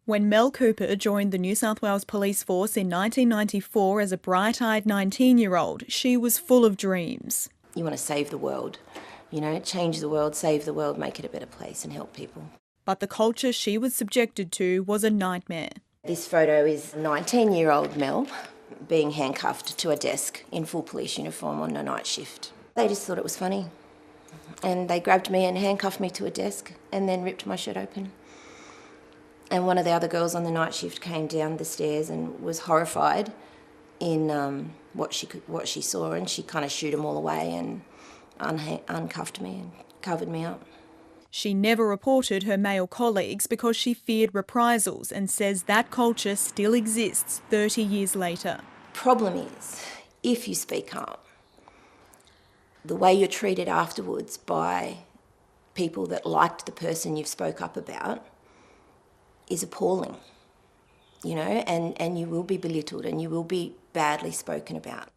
When Mel Cooper joined the New South Wales Police Force in 1994 as a bright-eyed 19-year-old, she was full of dreams. You want to save the world, change the world, save the world, make it a better place and help people. But the culture she was subjected to was a nightmare. This photo is 19-year-old Mel being handcuffed to a desk in full police uniform on a night shift. They just thought it was funny. And they grabbed me and handcuffed me to a desk and then ripped my shirt open. And one of the other girls on the night shift came down the stairs and was horrified in what she saw, and she kind of shooed them all away and uncuffed me and covered me up. She never reported her male colleagues because she feared reprisals and says that culture still exists 30 years later. Problem is, if you speak up, the way you're treated afterwards by people that liked the person you've spoke up about is appalling, and you will be belittled and you will be badly spoken about.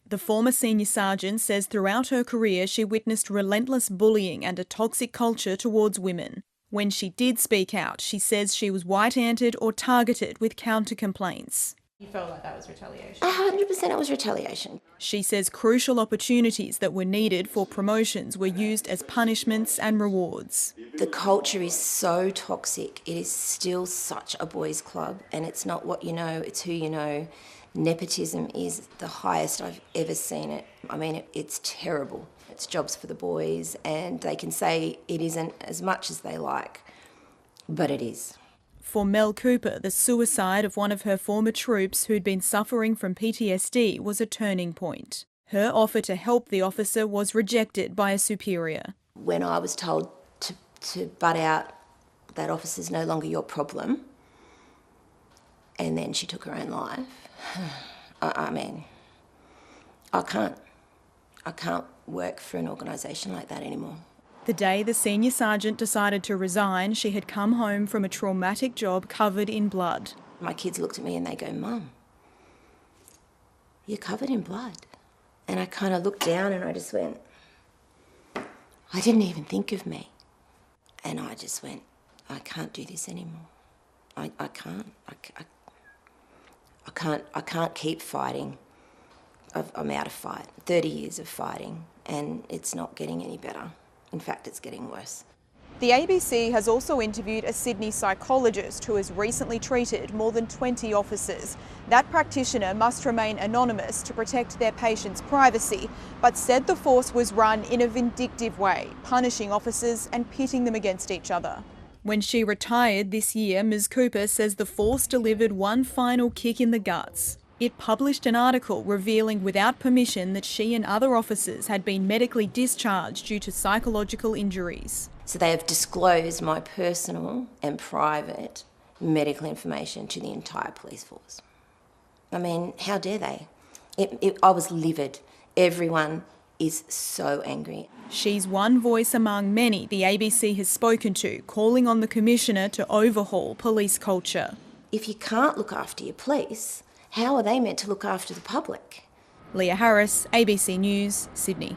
The former senior sergeant says throughout her career she witnessed relentless bullying and a toxic culture towards women. When she did speak out, she says she was white-anted or targeted with counter-complaints. You felt like that was retaliation? 100% it was retaliation. She says crucial opportunities that were needed for promotions were used as punishments and rewards. The culture is so toxic. It is still such a boys' club, and it's not what you know, it's who you know. Nepotism is the highest I've ever seen it. I mean, it's terrible. It's jobs for the boys, and they can say it isn't as much as they like, but it is. For Mel Cooper, the suicide of one of her former troops who'd been suffering from PTSD was a turning point. Her offer to help the officer was rejected by a superior. When I was told to butt out, that officer's no longer your problem, and then she took her own life, I mean, I can't work for an organisation like that anymore. The day the senior sergeant decided to resign, she had come home from a traumatic job covered in blood. My kids looked at me and they go, "Mum, you're covered in blood." And I kind of looked down and I just went, I didn't even think of me. And I just went, I can't do this anymore. I can't keep fighting. I'm out of fight. 30 years of fighting, and it's not getting any better. In fact, it's getting worse. The ABC has also interviewed a Sydney psychologist who has recently treated more than 20 officers. That practitioner must remain anonymous to protect their patients' privacy, but said the force was run in a vindictive way, punishing officers and pitting them against each other. When she retired this year, Ms. Cooper says the force delivered one final kick in the guts. It published an article revealing without permission that she and other officers had been medically discharged due to psychological injuries. So they have disclosed my personal and private medical information to the entire police force. I mean, how dare they? I was livid. Everyone is so angry. She's one voice among many the ABC has spoken to, calling on the Commissioner to overhaul police culture. If you can't look after your police, how are they meant to look after the public? Leah Harris, ABC News, Sydney.